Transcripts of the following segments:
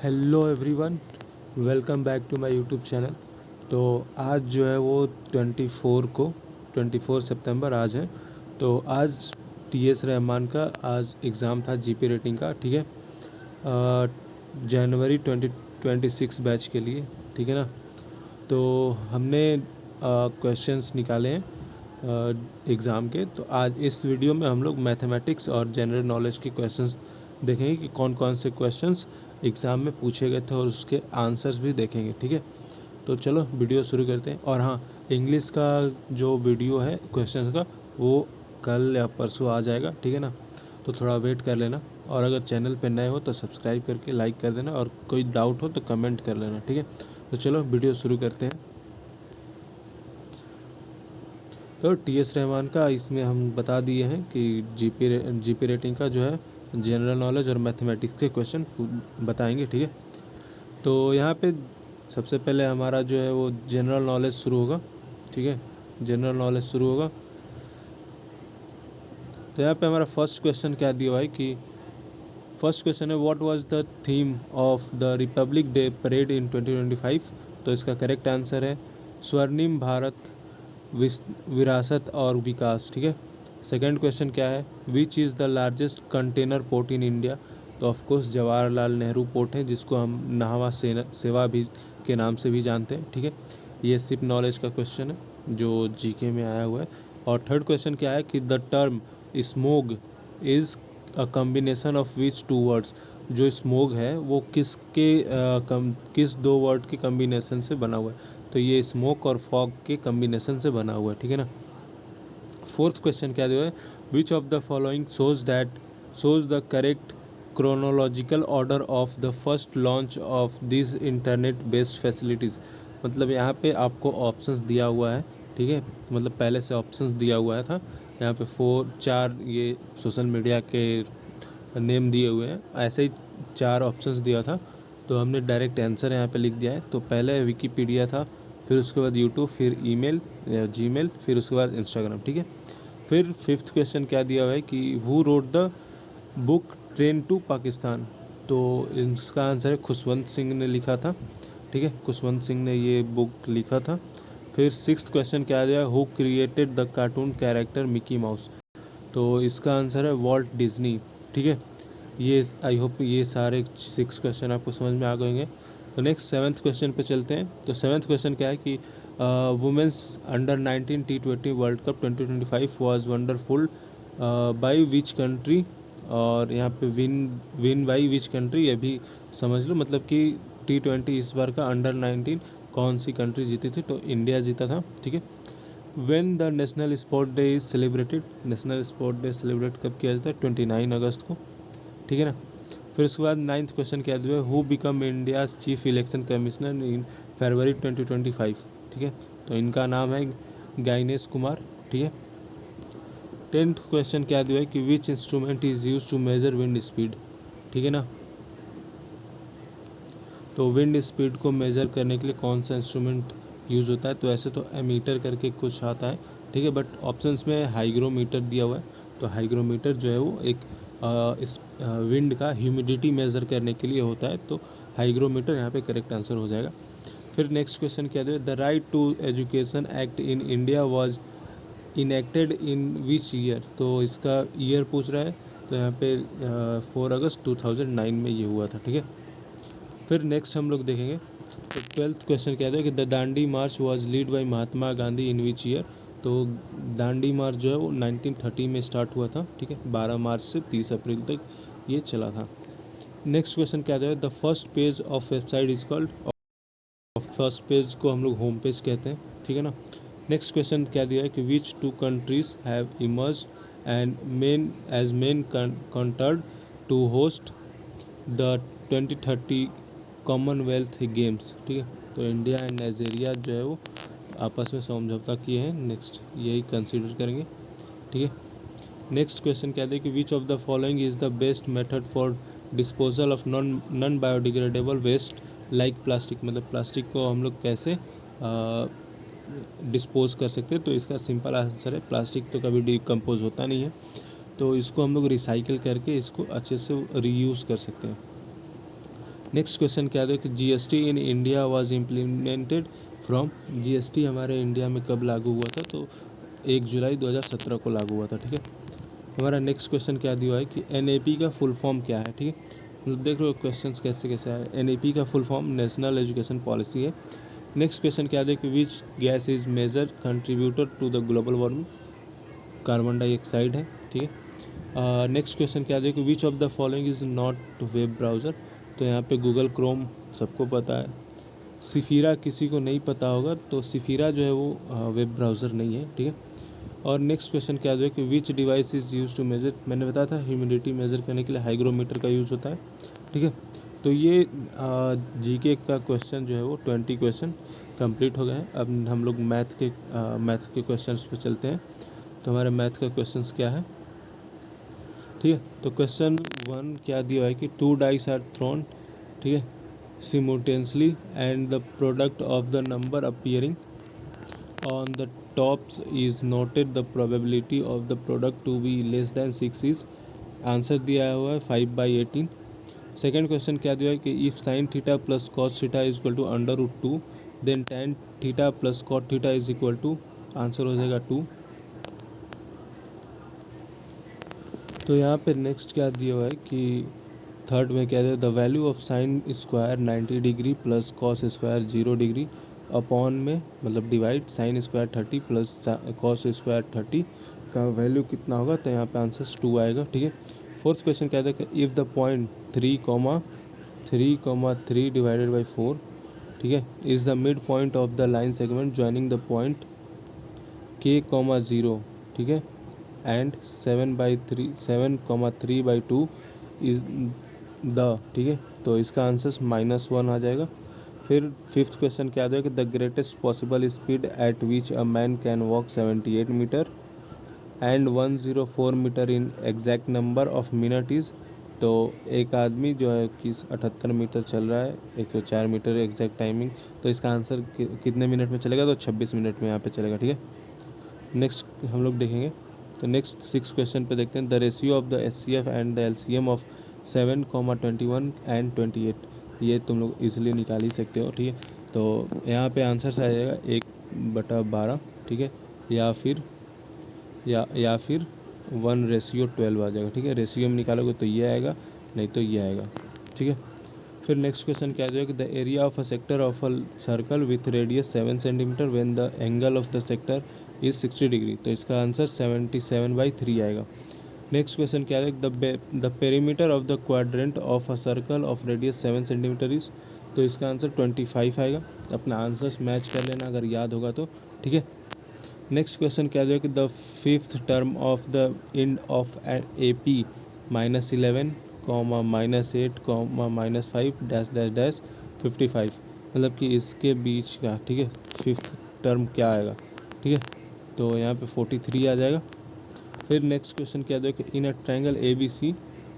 Hello everyone, welcome back to my YouTube channel. तो आज जो है वो 24 सितंबर आज है। तो आज टीएस रहमान का आज एग्ज़ाम था जीपी रेटिंग का, ठीक है, जनवरी 2026 बैच के लिए, ठीक है ना। तो हमने क्वेश्चंस निकाले हैं एग्ज़ाम के। तो आज इस वीडियो में हम लोग मैथमेटिक्स और जनरल नॉलेज के क्वेश्चंस देखेंगे कि कौन कौन से क्वेश्चंस एग्ज़ाम में पूछे गए थे और उसके आंसर्स भी देखेंगे, ठीक है। तो चलो वीडियो शुरू करते हैं। और हाँ, इंग्लिश का जो वीडियो है क्वेश्चंस का वो कल या परसों आ जाएगा, ठीक है ना। तो थोड़ा वेट कर लेना, और अगर चैनल पे नए हो तो सब्सक्राइब करके लाइक कर देना, और कोई डाउट हो तो कमेंट कर लेना, ठीक है। तो चलो वीडियो शुरू करते हैं। तो टीएस रहमान का इसमें हम बता दिए हैं कि जीपी रेटिंग का जो है जनरल नॉलेज और मैथमेटिक्स के क्वेश्चन बताएंगे, ठीक है। तो यहाँ पे सबसे पहले हमारा जो है वो जनरल नॉलेज शुरू होगा, ठीक है। जनरल नॉलेज शुरू होगा। तो यहाँ पे हमारा फर्स्ट क्वेश्चन क्या दिया हुआ है कि फर्स्ट क्वेश्चन है what was the theme of the republic day parade in 2025। तो इसका करेक्ट आंसर है स्वर्णिम भारत, विरासत और विकास, ठीक है। सेकंड क्वेश्चन क्या है, which is the largest container port in India. तो ऑफकोर्स जवाहरलाल नेहरू पोर्ट है, जिसको हम नाहवा सेवा भी के नाम से भी जानते हैं, ठीक है। ये सिर्फ नॉलेज का क्वेश्चन है जो जीके में आया हुआ है। और थर्ड क्वेश्चन क्या है कि the term smog is a combination of which two words. जो स्मोग है वो किस दो वर्ड के कम्बिनेशन से बना हुआ है। तो ये स्मोक और फॉग के कम्बिनेशन से बना हुआ है, ठीक है ना। फोर्थ क्वेश्चन क्या दिया है, विच of the following shows the correct chronological order of the first launch of this internet based facilities. मतलब यहाँ पे आपको ऑप्शंस दिया हुआ है, ठीक है। मतलब पहले से ऑप्शंस दिया हुआ था यहाँ पे 4 ये सोशल मीडिया के नेम दिए हुए हैं, ऐसे ही 4 ऑप्शंस दिया था। तो हमने डायरेक्ट आंसर यहाँ पे लिख दिया है। तो पहले विकीपीडिया था, फिर उसके बाद यूट्यूब, फिर ईमेल जीमेल, फिर उसके बाद इंस्टाग्राम, ठीक है। फिर फिफ्थ क्वेश्चन क्या दिया हुआ है कि who wrote the book Train to Pakistan. तो इसका आंसर है खुशवंत सिंह ने लिखा था, ठीक है। खुशवंत सिंह ने ये बुक लिखा था। फिर सिक्स्थ क्वेश्चन क्या दिया, who created the cartoon character Mickey mouse. तो इसका आंसर है वॉल्ट डिज्नी, ठीक है। ये आई होप ये सारे 6 क्वेश्चन आपको समझ में आ गए होंगे। तो नेक्स्ट सेवन्थ क्वेश्चन पे चलते हैं। तो सेवन्थ क्वेश्चन क्या है कि women's under 19 T20 world cup 2025 was wonderful by which country. और यहाँ पे विन बाई विच कंट्री, ये भी समझ लो। मतलब कि T20 इस बार का अंडर 19 कौन सी कंट्री जीती थी, तो इंडिया जीता था, ठीक है। When the national sport day is celebrated. National sport day celebrate कब किया जाता है, 29 अगस्त को, ठीक है ना। फिर उसके बाद नाइन्थ क्वेश्चन क्या दिया, who become India chief election commissioner in February 2025, ठीक है। तो इनका नाम है गाइनेश कुमार, ठीक है। टेंथ क्वेश्चन क्या दिया है कि which instrument is use to measure wind speed, ठीक है ना। तो विंड स्पीड को मेज़र करने के लिए कौन सा इंस्ट्रूमेंट यूज होता है। तो ऐसे तो एमीटर करके कुछ आता है, ठीक है, बट ऑप्शंस में हाइग्रोमीटर दिया हुआ है। तो हाइग्रोमीटर जो है वो एक इस विंड का ह्यूमिडिटी मेज़र करने के लिए होता है। तो हाइग्रोमीटर यहाँ पे करेक्ट आंसर हो जाएगा। फिर नेक्स्ट क्वेश्चन क्या दिया, the right to education act in India was enacted in which year. तो इसका ईयर पूछ रहा है। तो यहाँ पे 4 अगस्त 2009 में ये हुआ था, ठीक है। फिर नेक्स्ट हम लोग देखेंगे। तो ट्वेल्थ क्वेश्चन क्या था कि the Dandi March was lead by Mahatma Gandhi in which year. तो दांडी मार्च जो है वो 1930 में स्टार्ट हुआ था, ठीक है। 12 मार्च से 30 अप्रैल तक ये चला था। नेक्स्ट क्वेश्चन क्या था, the first page of website is called. First page को हम लोग होम पेज कहते हैं, ठीक है ना। नेक्स्ट क्वेश्चन क्या दिया है कि which two countries have emerge and main contender to host the 2030 games गेम्स, ठीक है। तो इंडिया एंड नाइजीरिया जो है वो आपस में समझौता किए हैं। नेक्स्ट यही कंसिडर करेंगे, ठीक है। नेक्स्ट क्वेश्चन क्या है कि which of the following is the best method for disposal of non biodegradable waste like plastic. मतलब प्लास्टिक को हम लोग कैसे डिस्पोज कर सकते हैं। तो इसका सिंपल आंसर है प्लास्टिक तो कभी डिकम्पोज होता नहीं है, तो इसको हम लोग रिसाइकिल करके इसको अच्छे से रीयूज़ कर सकते हैं। नेक्स्ट क्वेश्चन क्या है कि GST in India was implemented from, GST हमारे इंडिया में कब लागू हुआ था, तो 1 जुलाई 2017 को लागू हुआ था, ठीक है। हमारा नेक्स्ट क्वेश्चन क्या दिया है कि एनएपी का फुल फॉर्म क्या है, ठीक है। मतलब देख रहे हो क्वेश्चंस कैसे कैसे आए। एनएपी का full form national education policy है। नेक्स्ट क्वेश्चन क्या है कि which gas is major contributor to the global warming, carbon dioxide है, ठीक है। नेक्स्ट क्वेश्चन क्या है कि which of the following is not web browser, तो यहाँ पे गूगल क्रोम सबको पता है। सिफिरा किसी को नहीं पता होगा, तो सिफिरा जो है वो वेब ब्राउज़र नहीं है, ठीक है। और नेक्स्ट क्वेश्चन क्या है कि which device is use to measure, मैंने बताया था ह्यूमिडिटी मेजर करने के लिए हाइग्रोमीटर का यूज़ होता है, ठीक है। तो ये जीके का क्वेश्चन जो है वो 20 क्वेश्चन कंप्लीट हो गए हैं। अब हम लोग मैथ के क्वेश्चंस पे चलते हैं। तो हमारे मैथ का क्वेश्चंस क्या है, ठीक है। तो क्वेश्चन 1 क्या दिया है कि 2 डाइस आर थ्रोन, ठीक है, simultaneously and the product of the number appearing on the tops is noted, the probability of the product to be less than 6 is, answer दिया हुआ है 5/18। सेकेंड क्वेश्चन क्या दिया है कि if sine theta plus cos theta is equal to √2 then tan theta plus cot theta is equal to, answer हो जाएगा 2। तो यहाँ पे नेक्स्ट क्या दिया हुआ है कि थर्ड में क्या है, the value of sine square 90 degree plus cos square 0 degree upon में मतलब divide sine square 30 plus cos square 30 का वैल्यू कितना होगा, तो यहाँ पे आंसर 2 आएगा, ठीक है। फोर्थ क्वेश्चन क्या था कि if the point 3,3,3 divided by 4, ठीक है, is the mid point of the line segment joining the point k,0, ठीक है, एंड 7/3 इज द, ठीक है, तो इसका आंसर -1 आ जाएगा। फिर फिफ्थ क्वेश्चन क्या आ जाएगा, the greatest possible speed at which a man can walk 78 metre and 104 metre in exact number of minute is, तो एक आदमी जो है कि 78 मीटर चल रहा है, 104 मीटर एग्जैक्ट टाइमिंग, तो इसका आंसर कितने मिनट में चलेगा, तो 26 मिनट में यहाँ पे चलेगा, ठीक है। नेक्स्ट हम लोग देखेंगे। तो नेक्स्ट 6 क्वेश्चन पे देखते हैं, the ratio of the HCF and the LCM of 7,21 and 28, ये तुम लोग इजीली निकाल ही सकते हो, ठीक है। तो यहाँ पे आंसर आ जाएगा 1/12, ठीक है, या फिर 1:12 आ जाएगा, ठीक है। रेशियो में निकालोगे तो ये आएगा, नहीं तो ये आएगा, ठीक है। फिर नेक्स्ट क्वेश्चन क्या जाएगा, the area of a sector of a circle with radius 7 centimetre when the angle of the sector is 60 degree, तो इसका आंसर 77/3 आएगा। नेक्स्ट क्वेश्चन क्या है, the perimeter of the quadrant of a circle of radius 7 centimetre is, तो इसका answer 25 आएगा। अपना answers match कर लेना अगर याद होगा तो, ठीक है। नेक्स्ट क्वेश्चन क्या है कि the fifth term of the end of AP -11, -8, -5 dash dash dash 55, मतलब कि इसके बीच का, ठीक है, फिफ्थ टर्म क्या आएगा, ठीक है, तो यहाँ पे 43 आ जाएगा। फिर नेक्स्ट क्वेश्चन क्या है कि in a triangle ABC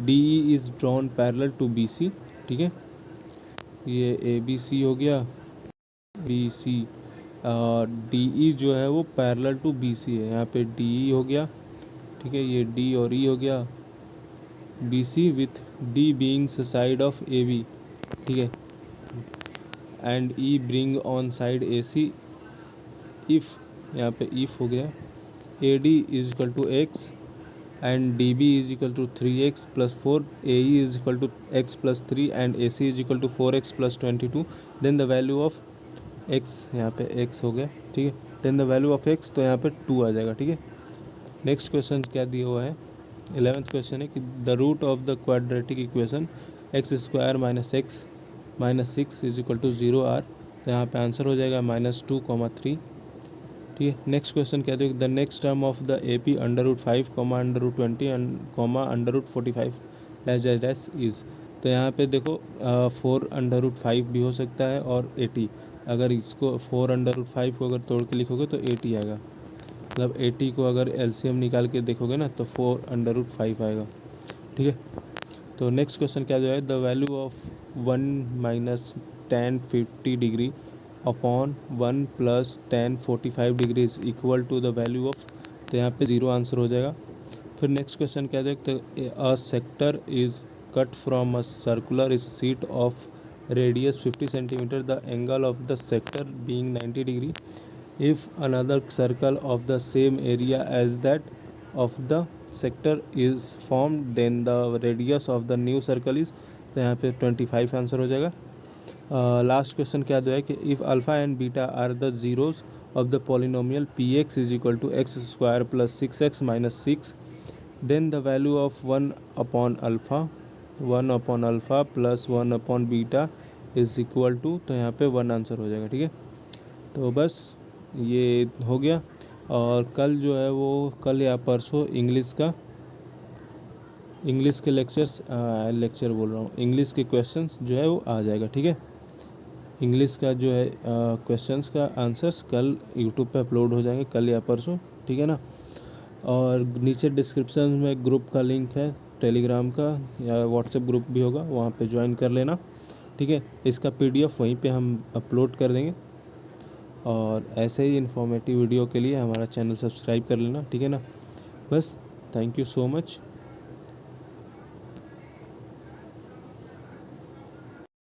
DE is drawn parallel to BC, ठीक है, ये ABC हो गया, BC DE जो है वो पैरेलल टू BC है, यहाँ पे DE हो गया, ठीक है, ये D और E हो गया, BC with D beings side of AB, ठीक है, and E bring on side AC, if यहाँ पे इफ़ हो गया AD is equal to X and DB is equal to 3X plus 4, AE is equal to X plus 3 and AC is equal to 4X plus 22, then the value of X, यहाँ पे X हो गया, ठीक है, then the value of X, तो यहाँ पे 2 आ जाएगा, ठीक है। नेक्स्ट क्वेश्चन क्या दिया हुआ है, 11th क्वेश्चन है कि the root of the quadratic equation x² - x - 6 is equal to 0 are, तो यहाँ पे आंसर हो जाएगा -2, 3, ठीक है। नेक्स्ट क्वेश्चन क्या है, the next term of the AP √5, √20, √45 dash dash dash is, तो यहाँ पे देखो 4√5 भी हो सकता है और 80, अगर इसको 4√5 को अगर तोड़ के लिखोगे तो 80 आएगा, मतलब 80 को अगर LCM निकाल के देखोगे ना तो 4√5 आएगा, ठीक है। तो नेक्स्ट क्वेश्चन क्या जो है, the value of 1 - tan 50 degree upon 1 + tan 45 degree is equal to the value of, तो यहाँ पे 0 आंसर हो जाएगा। फिर नेक्स्ट क्वेश्चन क्या है, a sector is cut from a circular sheet of radius 50 centimeter, the angle of the sector being 90 degree. If another circle of the same area as that of the sector is formed, then the radius of the new circle is, तो यहाँ पे 25 answer हो जाएगा. Last question क्या दिया है कि if alpha and beta are the zeros of the polynomial P X is equal to X square plus 6x minus 6, then the value of 1/अल्फ़ा प्लस 1/बीटा इज इक्वल टू, तो यहाँ पे 1 आंसर हो जाएगा. ठीक है, तो बस ये हो गया. और कल जो है वो कल या परसों इंग्लिश के लेक्चर बोल रहा हूँ, इंग्लिश के क्वेश्चंस जो है वो आ जाएगा. ठीक है, इंग्लिश का जो है क्वेश्चंस का आंसर्स कल यूट्यूब पे अपलोड हो जाएंगे, कल या परसों. ठीक है ना. और नीचे डिस्क्रिप्शन में ग्रुप का लिंक है, टेलीग्राम का या व्हाट्सएप ग्रुप भी होगा, वहाँ पे ज्वाइन कर लेना. ठीक है, इसका PDF वहीं पे हम अपलोड कर देंगे. और ऐसे ही इन्फॉर्मेटिव वीडियो के लिए हमारा चैनल सब्सक्राइब कर लेना. ठीक है ना. बस, थैंक यू सो मच.